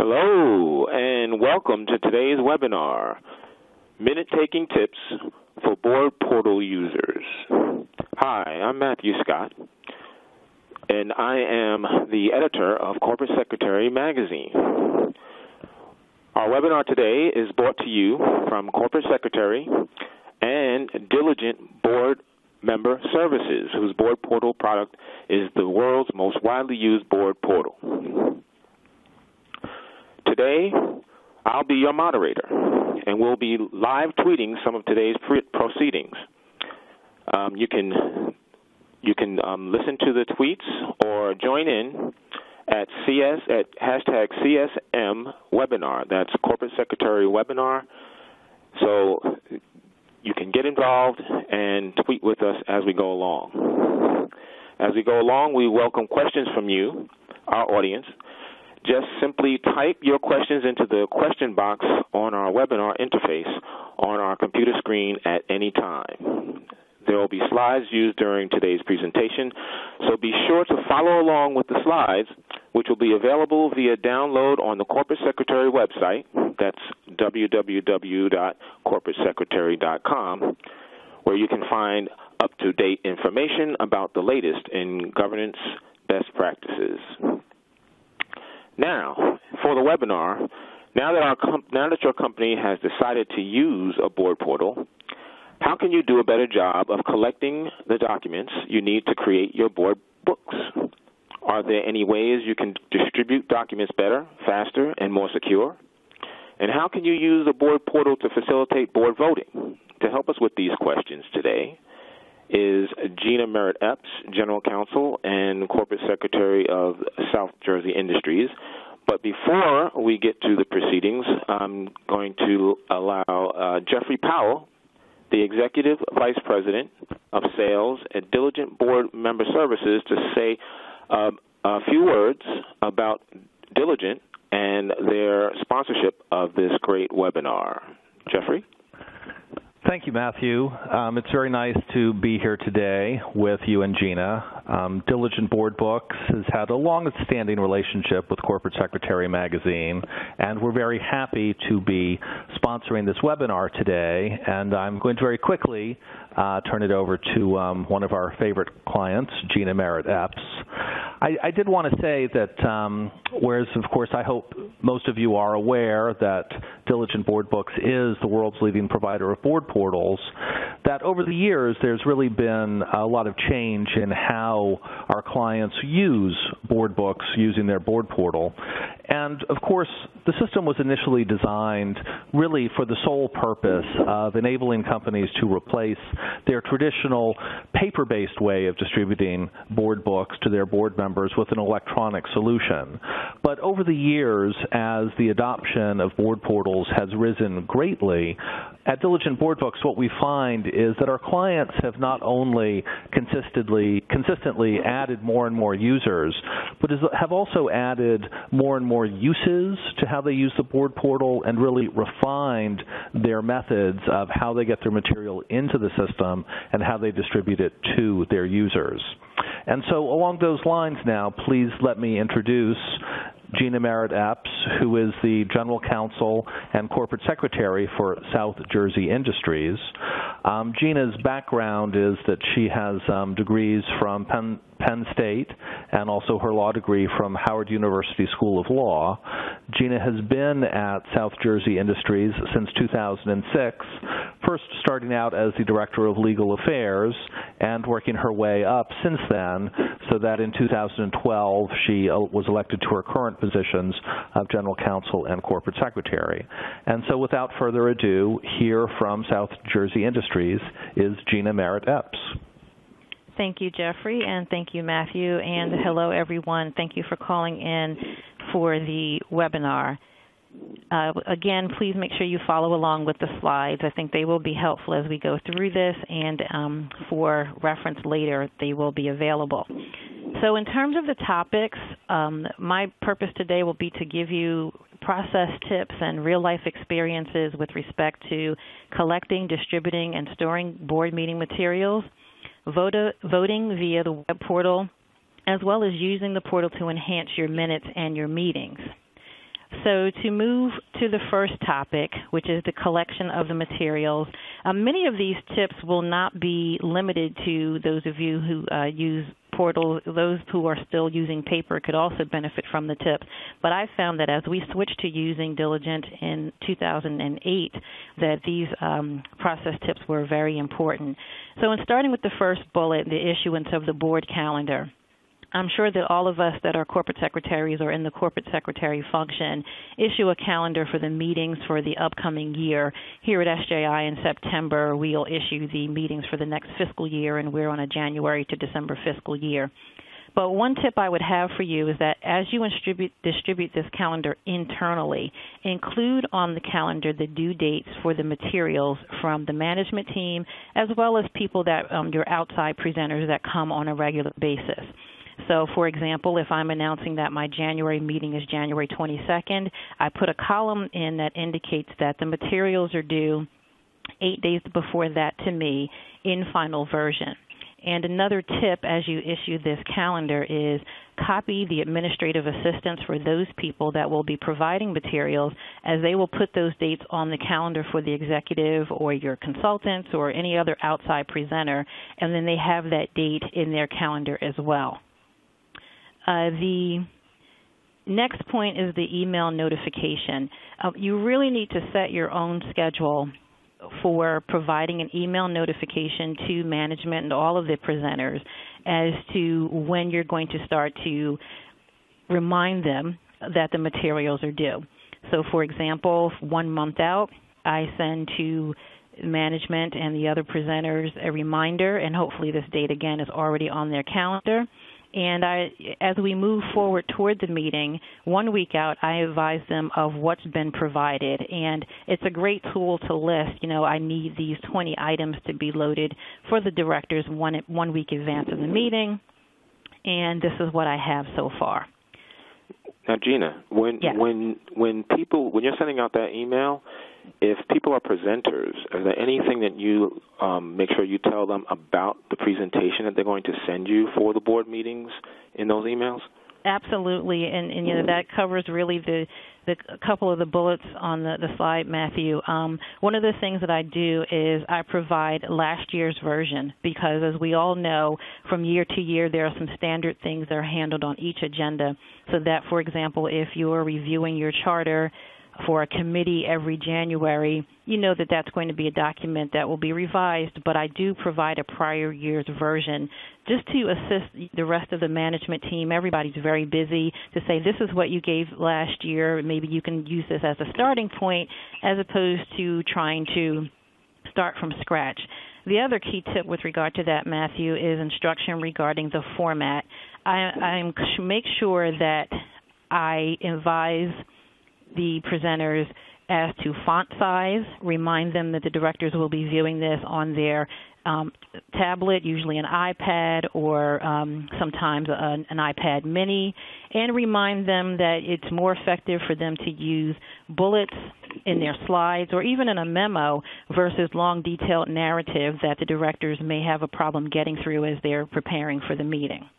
Hello, and welcome to today's webinar, Minute-Taking Tips for Board Portal Users. Hi, I'm Matthew Scott, and I am the editor of Corporate Secretary magazine. Our webinar today is brought to you from Corporate Secretary and Diligent Board Member Services, whose board portal product is the world's most widely used board portal. Today, I'll be your moderator, and we'll be live tweeting some of today's proceedings. You can listen to the tweets or join in at hashtag CSM webinar. That's Corporate Secretary webinar. So you can get involved and tweet with us as we go along. As we go along, we welcome questions from you, our audience. Just simply type your questions into the question box on our webinar interface on our computer screen at any time. There will be slides used during today's presentation, so be sure to follow along with the slides, which will be available via download on the Corporate Secretary website. That's www.corporatesecretary.com, where you can find up-to-date information about the latest in governance best practices. Now, for the webinar, now that your company has decided to use a board portal, how can you do a better job of collecting the documents you need to create your board books? Are there any ways you can distribute documents better, faster, and more secure? And how can you use the board portal to facilitate board voting? To help us with these questions today is Gina Merritt Epps, General Counsel and Corporate Secretary of South Jersey Industries. But before we get to the proceedings, I'm going to allow Jeffrey Powell, the Executive Vice President of Sales at Diligent Board Member Services, to say a few words about Diligent and their sponsorship of this great webinar. Jeffrey? Thank you, Matthew. It's very nice to be here today with you and Gina. Diligent Board Books has had a long-standing relationship with Corporate Secretary magazine, and we're very happy to be sponsoring this webinar today. And I'm going to very quickly turn it over to one of our favorite clients, Gina Merritt Epps. I did want to say that, whereas, of course, I hope most of you are aware that Diligent Board Books is the world's leading provider of board portals, that over the years there's really been a lot of change in how our clients use board books using their board portal. And, of course, the system was initially designed really for the sole purpose of enabling companies to replace their traditional paper-based way of distributing board books to their board members with an electronic solution. But over the years, as the adoption of board portals has risen greatly, at Diligent Board Books, what we find is that our clients have not only consistently added more and more users, but have also added more and more uses to how they use the board portal and really refined their methods of how they get their material into the system and how they distribute it to their users. And so along those lines now, please let me introduce Gina Merritt Epps, who is the General Counsel and Corporate Secretary for South Jersey Industries. Gina's background is that she has degrees from Penn State and also her law degree from Howard University School of Law. Gina has been at South Jersey Industries since 2006, first starting out as the Director of Legal Affairs and working her way up since then, so that in 2012 she was elected to her current positions of General Counsel and Corporate Secretary. And so without further ado, here from South Jersey Industries is Gina Merritt Epps. Thank you, Jeffrey, and thank you, Matthew, and hello, everyone. Thank you for calling in for the webinar. Again, please make sure you follow along with the slides. I think they will be helpful as we go through this, and for reference later, they will be available. So in terms of the topics, my purpose today will be to give you process tips and real-life experiences with respect to collecting, distributing, and storing board meeting materials, voting via the web portal, as well as using the portal to enhance your minutes and your meetings. So to move to the first topic, which is the collection of the materials, many of these tips will not be limited to those of you who use portals. Those who are still using paper could also benefit from the tips. But I found that as we switched to using Diligent in 2008, that these process tips were very important. So in starting with the first bullet, the issuance of the board calendar, I'm sure that all of us that are corporate secretaries or in the corporate secretary function issue a calendar for the meetings for the upcoming year. Here at SJI in September, we'll issue the meetings for the next fiscal year, and we're on a January to December fiscal year. But one tip I would have for you is that as you distribute this calendar internally, include on the calendar the due dates for the materials from the management team, as well as people that your outside presenters that come on a regular basis. So, for example, if I'm announcing that my January meeting is January 22nd, I put a column in that indicates that the materials are due 8 days before that to me in final version. And another tip as you issue this calendar is copy the administrative assistants for those people that will be providing materials, as they will put those dates on the calendar for the executive or your consultants or any other outside presenter, and then they have that date in their calendar as well. The next point is the email notification. You really need to set your own schedule for providing an email notification to management and all of the presenters as to when you're going to start to remind them that the materials are due. So, for example, 1 month out, I send to management and the other presenters a reminder, and hopefully this date, again, is already on their calendar. And as we move forward toward the meeting, 1 week out, I advise them of what's been provided. And it's a great tool to list, I need these 20 items to be loaded for the directors 1 week in advance of the meeting, and this is what I have so far. Now, Gina, when you're sending out that email, if people are presenters, is there anything that you make sure you tell them about the presentation that they're going to send you for the board meetings in those emails? Absolutely, and that covers really the couple of the bullets on the slide, Matthew. One of the things that I do is I provide last year's version, because as we all know, from year to year there are some standard things that are handled on each agenda, so that, for example, if you're reviewing your charter for a committee every January, you know that that's going to be a document that will be revised, but I do provide a prior year's version just to assist the rest of the management team. Everybody's very busy to say, this is what you gave last year. Maybe you can use this as a starting point as opposed to trying to start from scratch. The other key tip with regard to that, Matthew, is instruction regarding the format. I make sure that I advise the presenters as to font size, remind them that the directors will be viewing this on their tablet, usually an iPad or sometimes an iPad mini, and remind them that it's more effective for them to use bullets in their slides or even in a memo versus long, detailed narrative that the directors may have a problem getting through as they're preparing for the meeting.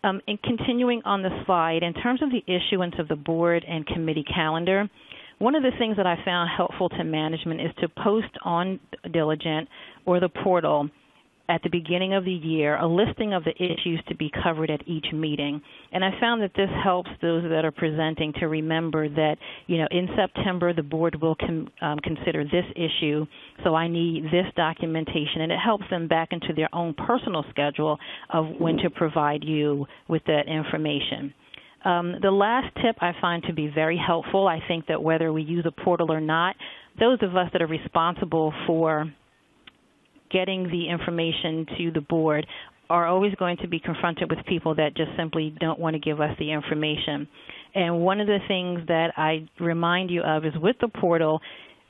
And continuing on the slide, in terms of the issuance of the board and committee calendar, one of the things that I found helpful to management is to post on Diligent or the portal at the beginning of the year a listing of the issues to be covered at each meeting. And I found that this helps those that are presenting to remember that, in September the board will consider this issue, so I need this documentation, and it helps them back into their own personal schedule of when to provide you with that information. The last tip I find to be very helpful. I think that whether we use a portal or not, those of us that are responsible for getting the information to the board are always going to be confronted with people that just simply don't want to give us the information. And one of the things that I remind you of is with the portal,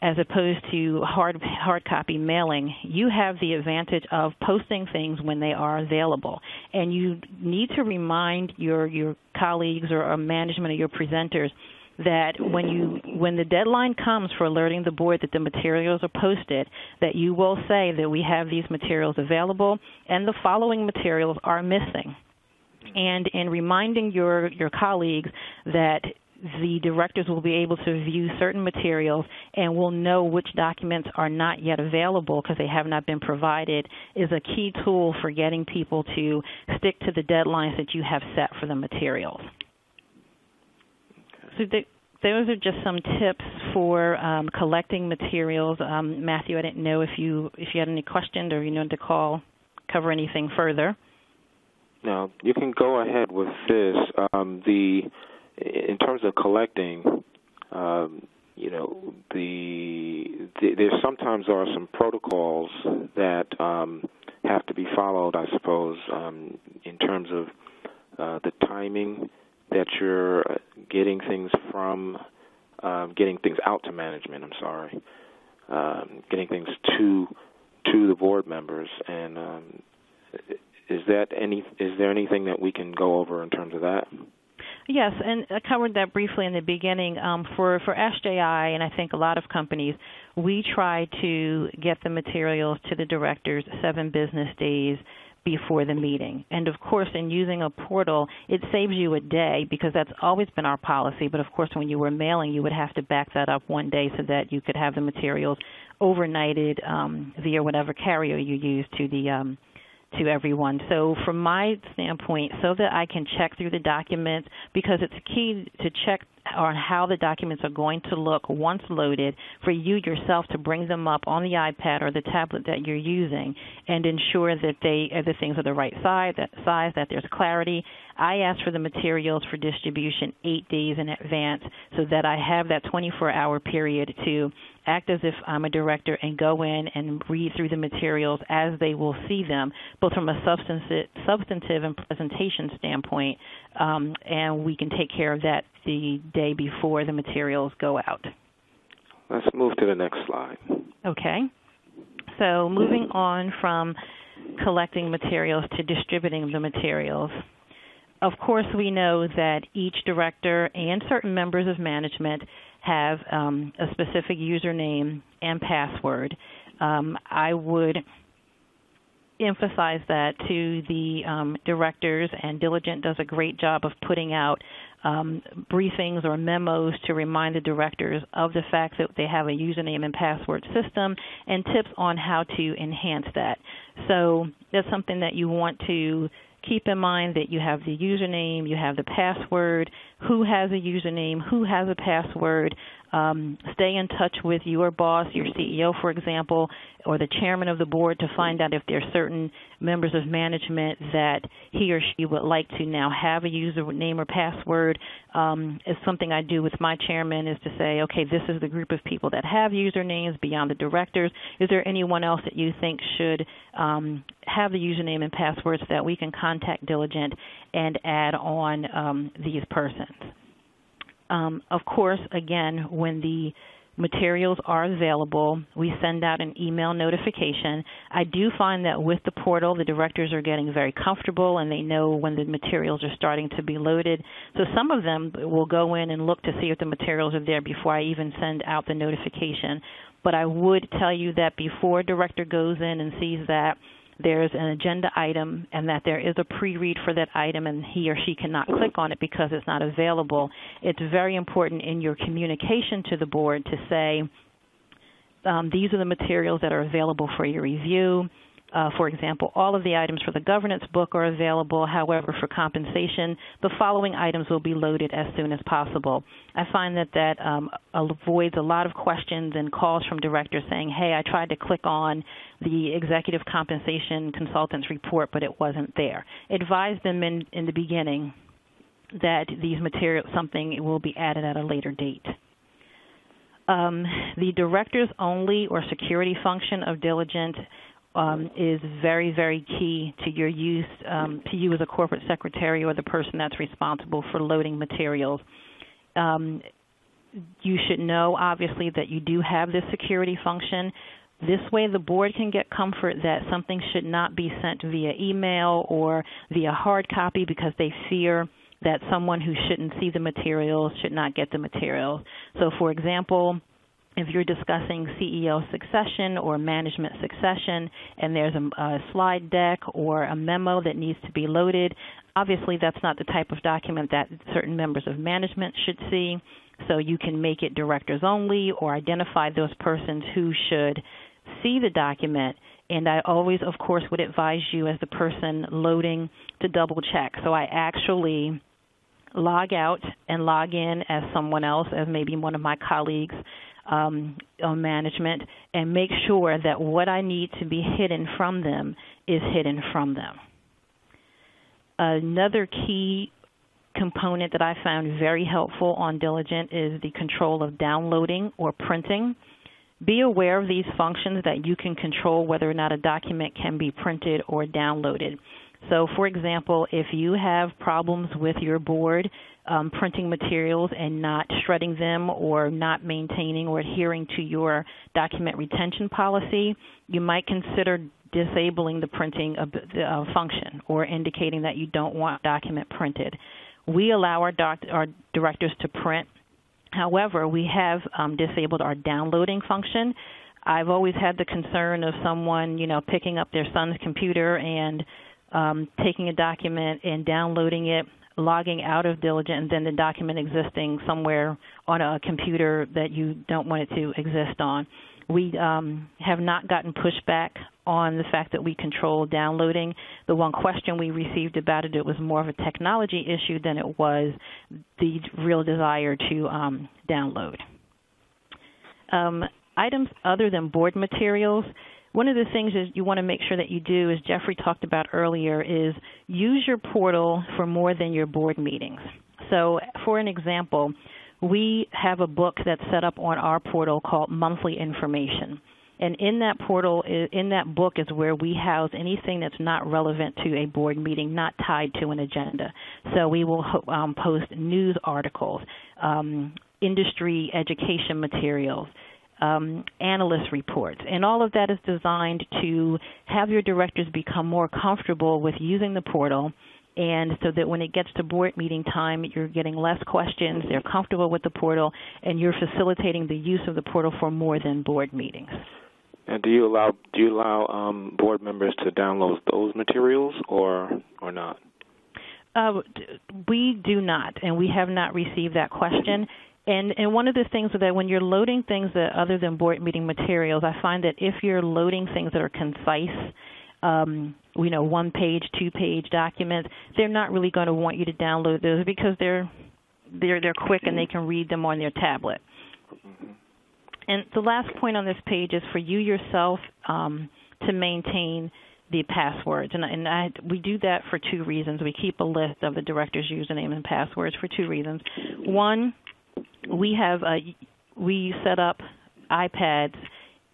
as opposed to hard copy mailing, you have the advantage of posting things when they are available. And you need to remind your colleagues or management or your presenters that when the deadline comes for alerting the board that the materials are posted, that you will say that we have these materials available and the following materials are missing. And in reminding your colleagues that the directors will be able to view certain materials and will know which documents are not yet available because they have not been provided is a key tool for getting people to stick to the deadlines that you have set for the materials. So those are just some tips for collecting materials. Matthew, I didn't know if you had any questions or you wanted to cover anything further. No, you can go ahead with this. In terms of collecting, there sometimes are some protocols that have to be followed, I suppose, in terms of the timing that you're getting things from, getting things out to management. Getting things to the board members, and is there anything that we can go over in terms of that? Yes, and I covered that briefly in the beginning. For SJI, and I think a lot of companies, we try to get the materials to the directors 7 business days before the meeting. And, of course, in using a portal, it saves you a day because that's always been our policy. But, of course, when you were mailing, you would have to back that up one day so that you could have the materials overnighted via whatever carrier you use to everyone. So from my standpoint, so that I can check through the documents, because it's key to check on how the documents are going to look once loaded, for you yourself to bring them up on the iPad or the tablet that you're using and ensure that the things are the right size, that there's clarity. I ask for the materials for distribution 8 days in advance so that I have that 24-hour period to act as if I'm a director and go in and read through the materials as they will see them, both from a substantive and presentation standpoint, and we can take care of that the day before the materials go out. Let's move to the next slide. Okay. So moving on from collecting materials to distributing the materials. Of course, we know that each director and certain members of management have a specific username and password. I would emphasize that to the directors, and Diligent does a great job of putting out briefings or memos to remind the directors of the fact that they have a username and password system and tips on how to enhance that. So that's something that you want to keep in mind, that you have the username, you have the password, who has a username, who has a password. Stay in touch with your boss, your CEO, for example, or the chairman of the board to find out if there are certain members of management that he or she would like to now have a username or password. It's something I do with my chairman, is to say, okay, this is the group of people that have usernames beyond the directors. Is there anyone else that you think should have the username and password so that we can contact Diligent and add on these persons? Of course, again, when the materials are available, we send out an email notification. I do find that with the portal, the directors are getting very comfortable and they know when the materials are starting to be loaded. So some of them will go in and look to see if the materials are there before I even send out the notification. But I would tell you that before a director goes in and sees that there's an agenda item and that there is a pre-read for that item and he or she cannot click on it because it's not available, it's very important in your communication to the board to say, these are the materials that are available for your review. For example, all of the items for the governance book are available. However, for compensation, the following items will be loaded as soon as possible. I find that avoids a lot of questions and calls from directors saying, hey, I tried to click on the executive compensation consultant's report, but it wasn't there. Advise them in the beginning that these materials, something will be added at a later date. The directors only or security function of Diligent is very, very key to your use, to you as a corporate secretary or the person that's responsible for loading materials. You should know, obviously, that you do have this security function. This way the board can get comfort that something should not be sent via email or via hard copy because they fear that someone who shouldn't see the materials should not get the materials. So, for example, if you're discussing CEO succession or management succession and there's a slide deck or a memo that needs to be loaded, Obviously, that's not the type of document that certain members of management should see, so you can make it directors only or identify those persons who should see the document. And I always, of course, would advise you as the person loading to double check. So I actually log out and log in as someone else, as maybe one of my colleagues on management, and make sure that what I need to be hidden from them is hidden from them. Another key component that I found very helpful on Diligent is the control of downloading or printing. Be aware of these functions that you can control whether or not a document can be printed or downloaded. So, for example, if you have problems with your board printing materials and not shredding them or not maintaining or adhering to your document retention policy, you might consider disabling the printing function or indicating that you don't want a document printed. We allow our directors to print. However, we have disabled our downloading function. I've always had the concern of someone, picking up their son's computer and taking a document and downloading it, logging out of Diligent, and then the document existing somewhere on a computer that you don't want it to exist on. We have not gotten pushback on the fact that we control downloading. The one question we received about it was more of a technology issue than it was the real desire to download. Items other than board materials, one of the things is you want to make sure that you do, as Jeffrey talked about earlier, is use your portal for more than your board meetings. So for an example, we have a book that's set up on our portal called Monthly Information. And in that portal, in that book is where we house anything that's not relevant to a board meeting, not tied to an agenda. So we will post news articles, industry education materials, analyst reports. And all of that is designed to have your directors become more comfortable with using the portal, and so that when it gets to board meeting time, you're getting less questions, they're comfortable with the portal, and you're facilitating the use of the portal for more than board meetings. And do you allow board members to download those materials or not? We do not, and we have not received that question. And one of the things that when you're loading things that other than board meeting materials, I find that if you're loading things that are concise, one-page, two-page documents, they're not really going to want you to download those because they're quick and they can read them on their tablet. And the last point on this page is for you yourself to maintain the passwords. And we do that for two reasons. We keep a list of the director's username and passwords for two reasons. One, we set up iPads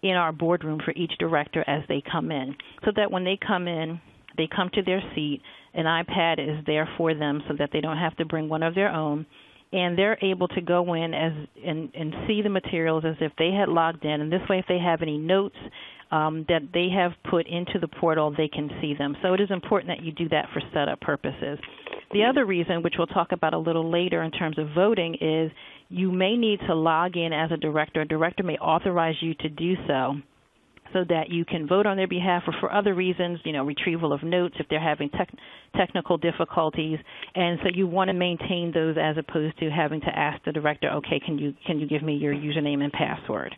in our boardroom for each director as they come in, so that when they come in, they come to their seat, an iPad is there for them so that they don't have to bring one of their own, and they're able to go in and see the materials as if they had logged in, and this way if they have any notes that they have put into the portal, they can see them. So it is important that you do that for setup purposes. The other reason, which we'll talk about a little later in terms of voting, is you may need to log in as a director. A director may authorize you to do so that you can vote on their behalf or for other reasons, retrieval of notes if they're having technical difficulties. And so you want to maintain those as opposed to having to ask the director, okay, can you give me your username and password?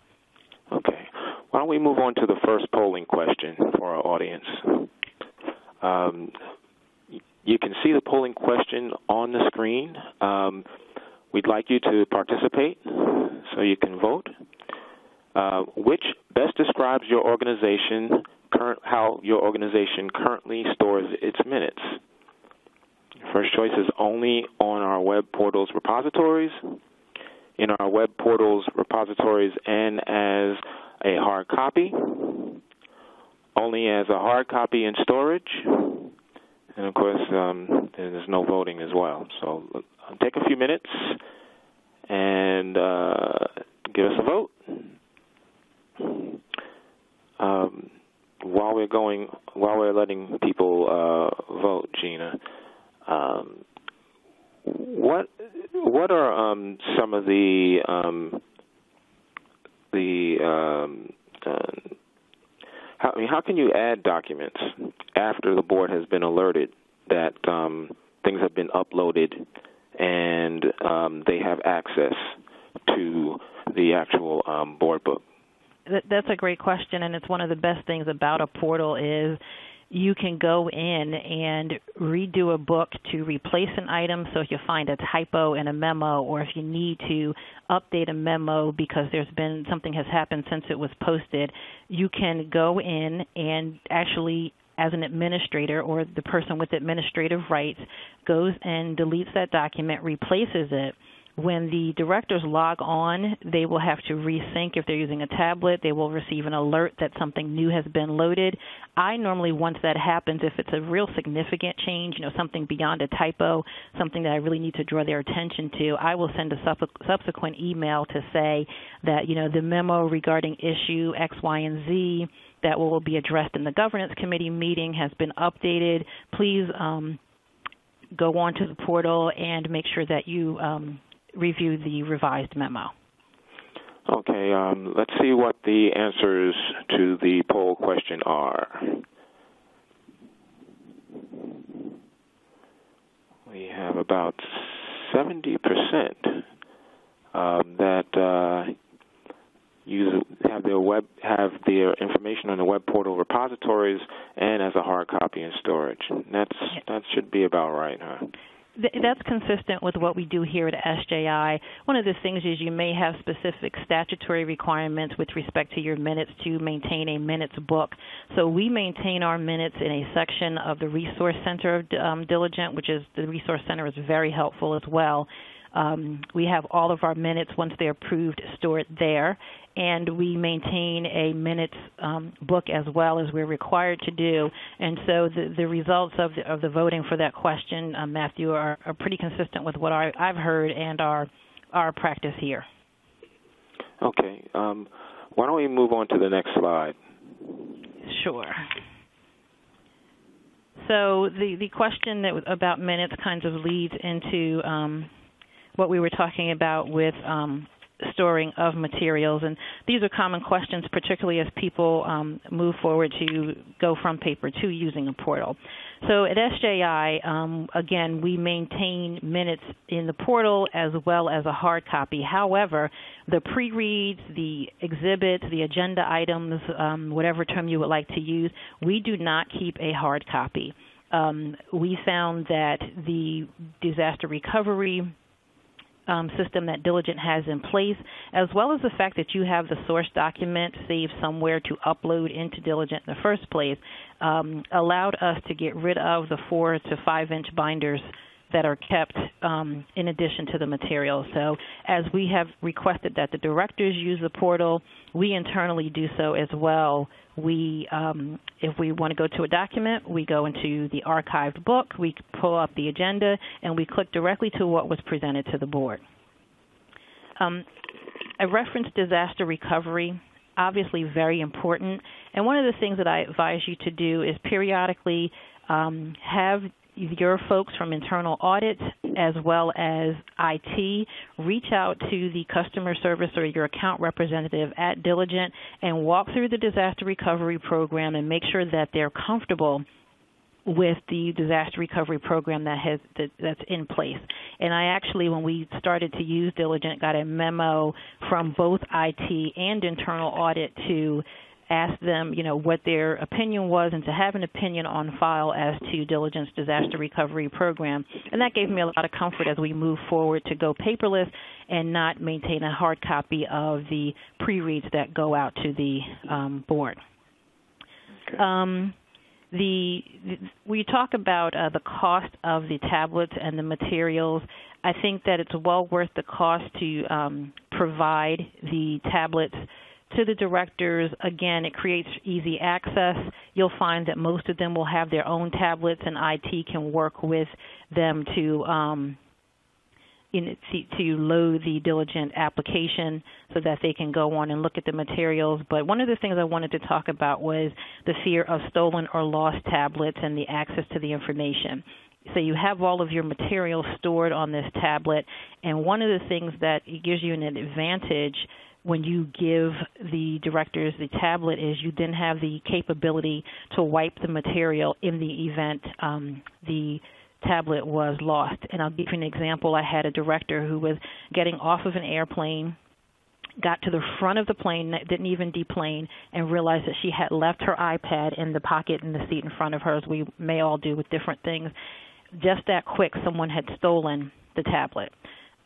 Okay. Why don't we move on to the first polling question for our audience. You can see the polling question on the screen. We'd like you to participate so you can vote. Which best describes your organization, how your organization currently stores its minutes? First choice is only on our web portals repositories, in our web portals repositories and as a hard copy, only as a hard copy in storage, and of course there's no voting as well. So take a few minutes and give us a vote. While we're letting people vote, Gina, what are some of how can you add documents after the board has been alerted that things have been uploaded and they have access to the actual board book? That's a great question, and it's one of the best things about a portal is you can go in and redo a book to replace an item. So if you find a typo in a memo, or if you need to update a memo because something has happened since it was posted, you can go in and actually, as an administrator or the person with administrative rights, goes and deletes that document, replaces it. When the directors log on, they will have to resync. If they're using a tablet, they will receive an alert that something new has been loaded. I normally, once that happens, if it's a real significant change, something beyond a typo, something that I really need to draw their attention to, I will send a subsequent email to say that, the memo regarding issue X, Y, and Z that will be addressed in the governance committee meeting has been updated. Please go on to the portal and make sure that you review the revised memo. Okay, let's see what the answers to the poll question are. We have about 70% that have their information on the web portal repositories and as a hard copy in storage. That should be about right, huh? That's consistent with what we do here at SJI. One of the things is you may have specific statutory requirements with respect to your minutes to maintain a minutes book. So we maintain our minutes in a section of the Resource Center of Diligent, which is the Resource Center is very helpful as well. We have all of our minutes, once they're approved, stored there, and we maintain a minutes book as well as we're required to do. And so the results of the voting for that question, Matthew, are pretty consistent with what I've heard and our practice here. Okay. Why don't we move on to the next slide? Sure. So the question about minutes kind of leads into what we were talking about with storing of materials. And these are common questions, particularly as people move forward to go from paper to using a portal. So at SJI, again, we maintain minutes in the portal as well as a hard copy. However, the pre-reads, the exhibits, the agenda items, whatever term you would like to use, we do not keep a hard copy. We found that the disaster recovery system that Diligent has in place, as well as the fact that you have the source document saved somewhere to upload into Diligent in the first place, allowed us to get rid of the 4 to 5 inch binders that are kept in addition to the materials. So as we have requested that the directors use the portal, we internally do so as well. If we want to go to a document, we go into the archived book, we pull up the agenda, and we click directly to what was presented to the board. I referenced disaster recovery, obviously very important. And one of the things that I advise you to do is periodically have your folks from internal audit as well as IT reach out to the customer service or your account representative at Diligent and walk through the disaster recovery program and make sure that they're comfortable with the disaster recovery program that's in place. And I actually, when we started to use Diligent, got a memo from both IT and internal audit to ask them, what their opinion was and to have an opinion on file as to Diligent's disaster recovery program. And that gave me a lot of comfort as we move forward to go paperless and not maintain a hard copy of the pre-reads that go out to the board. Okay. We talk about the cost of the tablets and the materials. I think that it's well worth the cost to provide the tablets to the directors. Again, it creates easy access. You'll find that most of them will have their own tablets, and IT can work with them to load the Diligent application so that they can go on and look at the materials. But one of the things I wanted to talk about was the fear of stolen or lost tablets and the access to the information. So you have all of your materials stored on this tablet, and one of the things that it gives you an advantage when you give the directors the tablet is you then have the capability to wipe the material in the event the tablet was lost. And I'll give you an example. I had a director who was getting off of an airplane, got to the front of the plane, didn't even deplane, and realized that she had left her iPad in the pocket in the seat in front of her, as we may all do with different things. Just that quick, someone had stolen the tablet.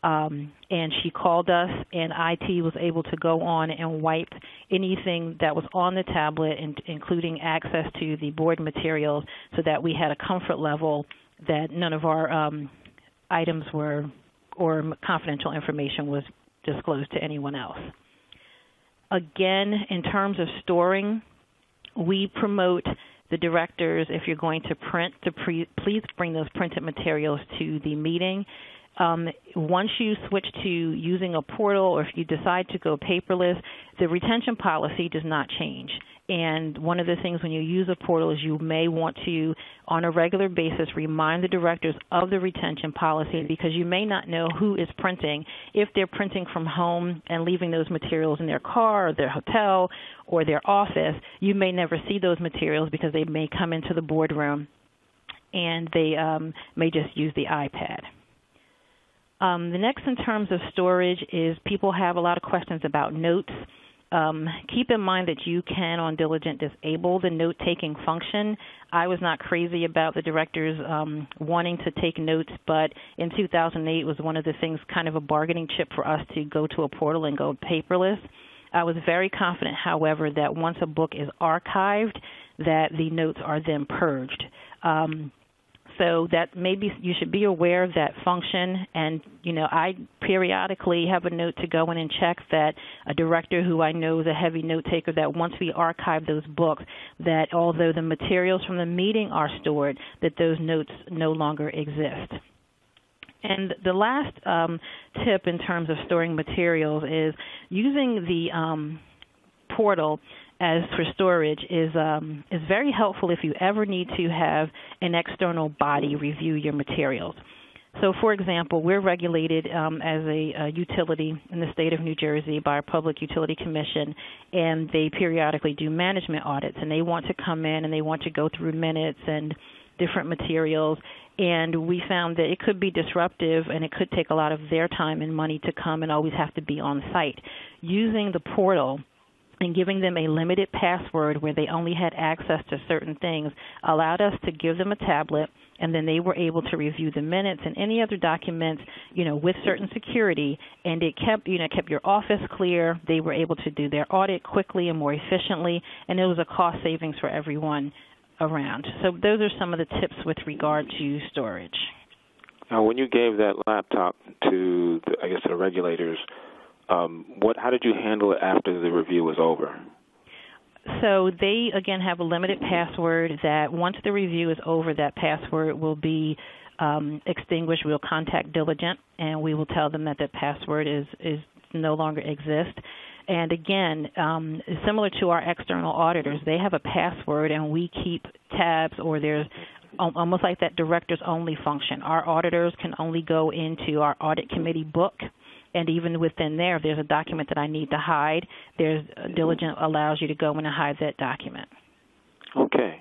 And she called us, and IT was able to go on and wipe anything that was on the tablet, including access to the board materials, so that we had a comfort level that none of our items were, or confidential information was disclosed to anyone else. Again, in terms of storing, we promote the directors, if you're going to print, please bring those printed materials to the meeting. Once you switch to using a portal, or if you decide to go paperless, the retention policy does not change. And one of the things when you use a portal is you may want to, on a regular basis, remind the directors of the retention policy, because you may not know who is printing. If they're printing from home and leaving those materials in their car or their hotel or their office, you may never see those materials because they may come into the boardroom and they may just use the iPad. The next in terms of storage is people have a lot of questions about notes. Keep in mind that you can, on Diligent, disable the note-taking function. I was not crazy about the directors wanting to take notes, but in 2008 was one of the things, kind of a bargaining chip for us to go to a portal and go paperless. I was very confident, however, that once a book is archived, that the notes are then purged. So that maybe you should be aware of that function. And, you know, I periodically have a note to go in and check that a director who I know is a heavy note taker, that once we archive those books, that although the materials from the meeting are stored, that those notes no longer exist. And the last tip in terms of storing materials is using the portal as for storage is very helpful if you ever need to have an external body review your materials. So, for example, we're regulated as a utility in the state of New Jersey by our Public Utility Commission, and they periodically do management audits, and they want to come in and they want to go through minutes and different materials, and we found that it could be disruptive and it could take a lot of their time and money to come and always have to be on site. Using the portal and giving them a limited password where they only had access to certain things allowed us to give them a tablet, and then they were able to review the minutes and any other documents, you know, with certain security, and it kept your office clear. They were able to do their audit quickly and more efficiently, and it was a cost savings for everyone around. So those are some of the tips with regard to storage. Now, when you gave that laptop to, the regulators, how did you handle it after the review was over? So they, again, have a limited password that once the review is over, that password will be extinguished. We'll contact Diligent, and we will tell them that the password is no longer exists. And, again, similar to our external auditors, they have a password, and we keep tabs, or there's almost like that director's only function. Our auditors can only go into our audit committee book, and even within there, if there's a document that I need to hide, Diligent allows you to go in and hide that document. Okay.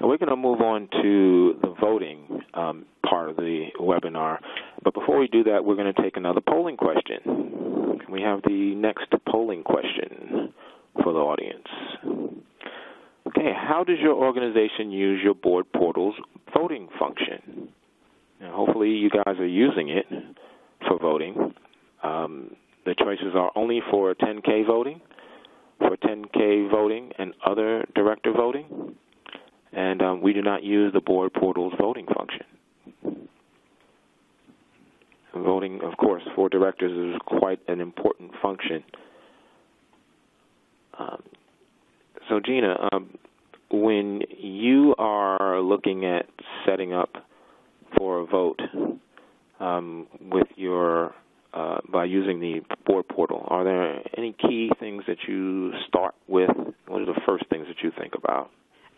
Now we're going to move on to the voting part of the webinar. But before we do that, we're going to take another polling question. We have the next polling question for the audience. Okay, how does your organization use your board portal's voting function? Now, hopefully you guys are using it for voting. The choices are only for 10K voting, and other director voting, and we do not use the board portal's voting function. Voting, of course, for directors is quite an important function. So, Gina, when you are looking at setting up for a vote with your by using the board portal, are there any key things that you start with? What are the first things that you think about?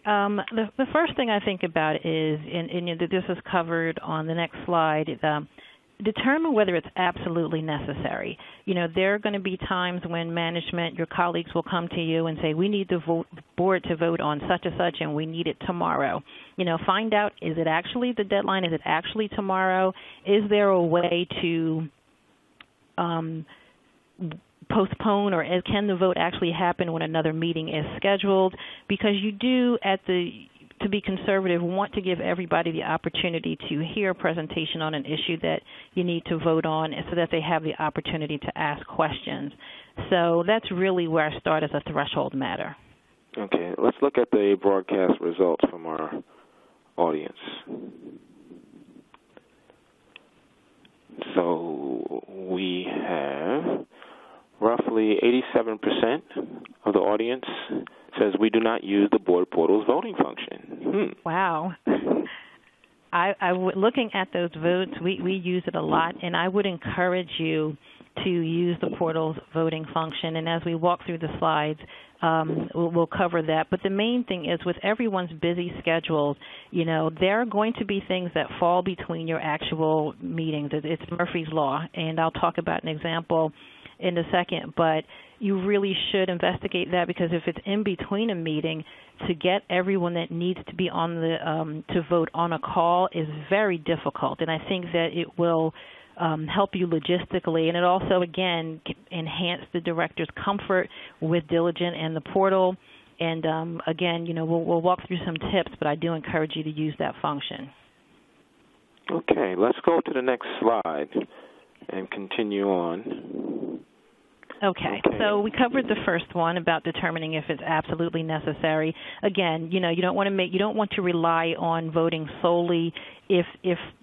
The first thing I think about is, and this is covered on the next slide, determine whether it's absolutely necessary. You know, there are going to be times when management, your colleagues will come to you and say, we need the board to vote on such and such, and we need it tomorrow. find out, is it actually the deadline? Is it actually tomorrow? Is there a way to postpone, or can the vote actually happen when another meeting is scheduled? Because you do, to be conservative, want to give everybody the opportunity to hear a presentation on an issue that you need to vote on, so that they have the opportunity to ask questions. So that's really where I start as a threshold matter. Okay, let's look at the broadcast results from our audience. So we have roughly 87% of the audience says we do not use the board portal's voting function. Wow. Looking at those votes, we use it a lot, and I would encourage you to use the portal's voting function. And as we walk through the slides, we'll cover that. But the main thing is, with everyone's busy schedules, there are going to be things that fall between your actual meetings. It's Murphy's Law, and I'll talk about an example in a second. But you really should investigate that, because if it's in between a meeting, to get everyone that needs to be on to vote on a call is very difficult. And I think that it will help you logistically, and it also, again, enhance the director's comfort with Diligent and the portal. And again, we'll walk through some tips, but I do encourage you to use that function. Okay, let's go to the next slide and continue on. Okay, so we covered the first one about determining if it's absolutely necessary. Again, you don't want to rely on voting solely if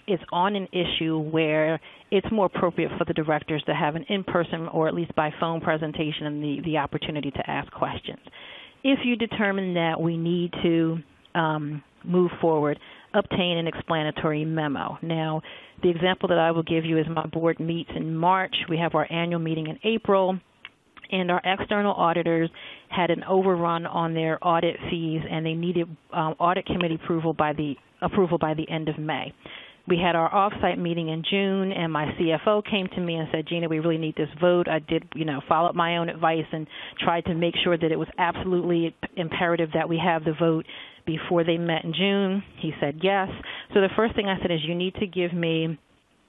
it's on an issue where it's more appropriate for the directors to have an in-person or at least by phone presentation and the opportunity to ask questions. If you determine that we need to move forward, obtain an explanatory memo. Now, the example that I will give you is my board meets in March. We have our annual meeting in April, and our external auditors had an overrun on their audit fees, and they needed audit committee approval by the end of May. We had our off-site meeting in June, and my CFO came to me and said, Gina, we really need this vote. I did, follow up my own advice and tried to make sure that it was absolutely imperative that we have the vote before they met in June. He said yes. So the first thing I said is, you need to give me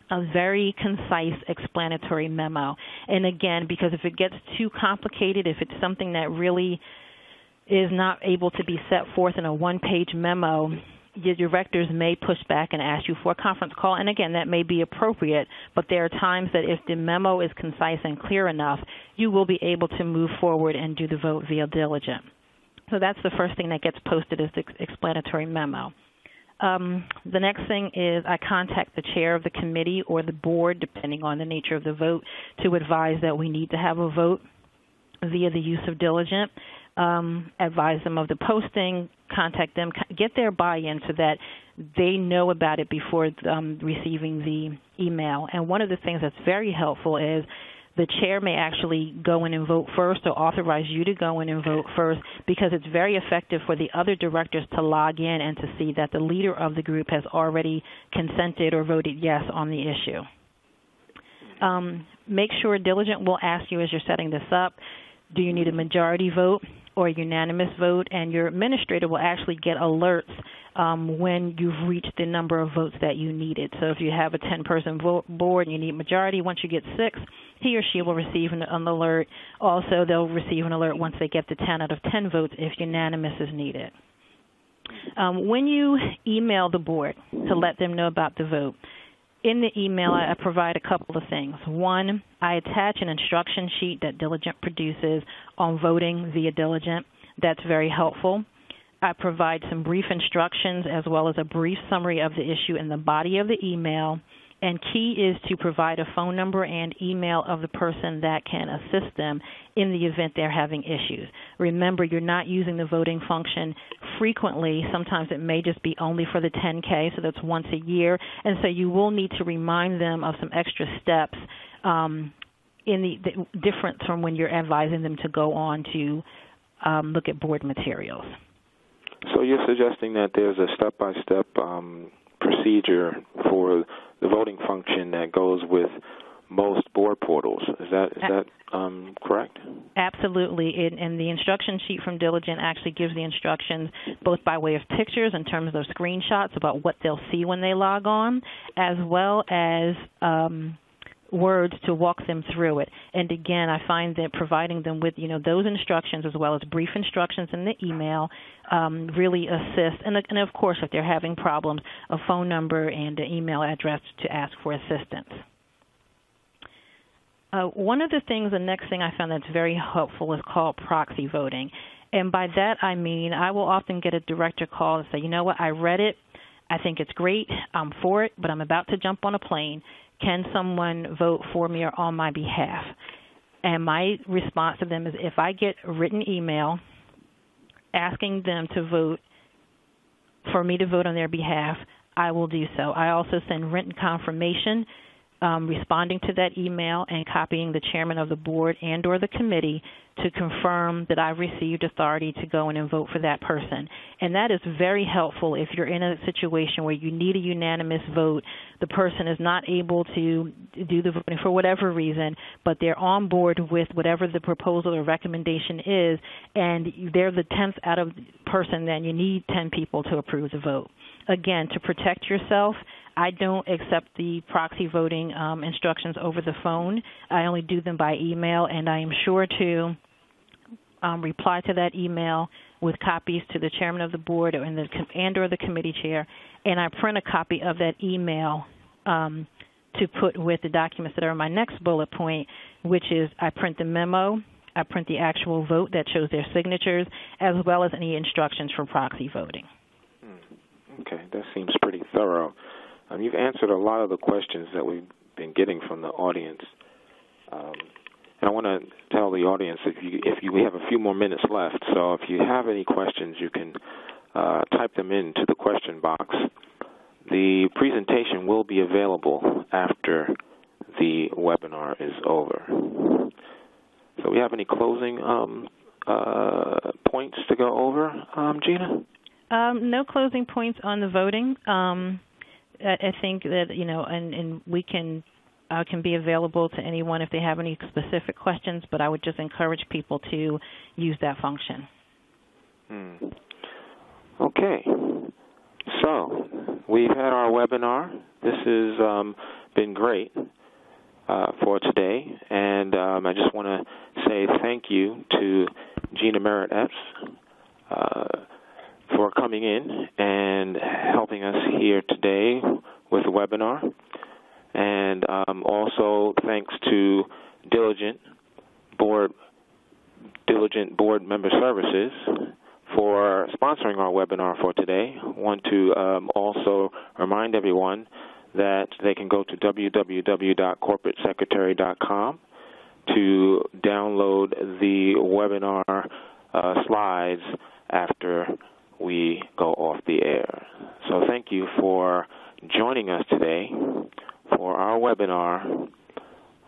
a very concise explanatory memo. And again, because if it gets too complicated, if it's something that really is not able to be set forth in a one-page memo, your directors may push back and ask you for a conference call. And again, that may be appropriate, but there are times that if the memo is concise and clear enough, you will be able to move forward and do the vote via Diligent. So that's the first thing that gets posted, is the explanatory memo. The next thing is I contact the chair of the committee or the board, depending on the nature of the vote, to advise that we need to have a vote via the use of Diligent. Advise them of the posting, contact them, get their buy-in so that they know about it before receiving the email. And one of the things that's very helpful is the chair may actually go in and vote first, or authorize you to go in and vote first, because it's very effective for the other directors to log in and to see that the leader of the group has already consented or voted yes on the issue. Make sure Diligent will ask you as you're setting this up, do you need a majority vote or a unanimous vote? And your administrator will actually get alerts when you've reached the number of votes that you needed. So if you have a 10-person board and you need majority, once you get 6, he or she will receive an alert. Also, they'll receive an alert once they get to 10 out of 10 votes if unanimous is needed. When you email the board to let them know about the vote, in the email, I provide a couple of things. One, I attach an instruction sheet that Diligent produces on voting via Diligent. That's very helpful. I provide some brief instructions as well as a brief summary of the issue in the body of the email. And key is to provide a phone number and email of the person that can assist them in the event they're having issues. Remember, you're not using the voting function frequently. Sometimes it may just be only for the 10K, so that's once a year. And so you will need to remind them of some extra steps in the difference from when you're advising them to go on to look at board materials. So you're suggesting that there's a step-by-step procedure for the voting function that goes with most board portals. Is that correct? Absolutely. And the instruction sheet from Diligent actually gives the instructions both by way of pictures in terms of screenshots about what they'll see when they log on, as well as words to walk them through it. And again, I find that providing them with, those instructions as well as brief instructions in the email really assist. And of course, if they're having problems, a phone number and an email address to ask for assistance. One of the things, the next thing I found that's very helpful is called proxy voting. And by that I mean I will often get a director call and say, you know what, I read it, I think it's great, I'm for it, but I'm about to jump on a plane. Can someone vote for me or on my behalf? And my response to them is if I get a written email asking them to vote, for me to vote on their behalf, I will do so. I also send written confirmation responding to that email and copying the chairman of the board and or the committee to confirm that I've received authority to go in and vote for that person. And that is very helpful if you're in a situation where you need a unanimous vote, the person is not able to do the voting for whatever reason, but they're on board with whatever the proposal or recommendation is, and they're the 10th out of person, then you need 10 people to approve the vote. Again, to protect yourself, I don't accept the proxy voting instructions over the phone. I only do them by email, and I am sure to reply to that email with copies to the chairman of the board and or the committee chair, and I print a copy of that email to put with the documents that are in my next bullet point, which is I print the memo, I print the actual vote that shows their signatures, as well as any instructions for proxy voting. Okay, that seems pretty thorough. You've answered a lot of the questions that we've been getting from the audience. And I want to tell the audience we have a few more minutes left, so if you have any questions, you can type them into the question box. The presentation will be available after the webinar is over. So we have any closing points to go over, Gina? No closing points on the voting. I think that, and we can be available to anyone if they have any specific questions, but I would just encourage people to use that function. Okay. So we've had our webinar. This has been great for today, and I just want to say thank you to Gina Merritt Epps for coming in and helping us here today with the webinar. And also thanks to Diligent Board Member Services for sponsoring our webinar for today. I want to also remind everyone that they can go to www.corporatesecretary.com to download the webinar slides after we go off the air. So thank you for joining us today for our webinar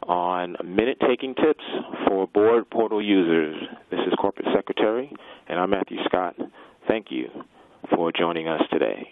on minute-taking tips for board portal users. This is Corporate Secretary, and I'm Matthew Scott. Thank you for joining us today.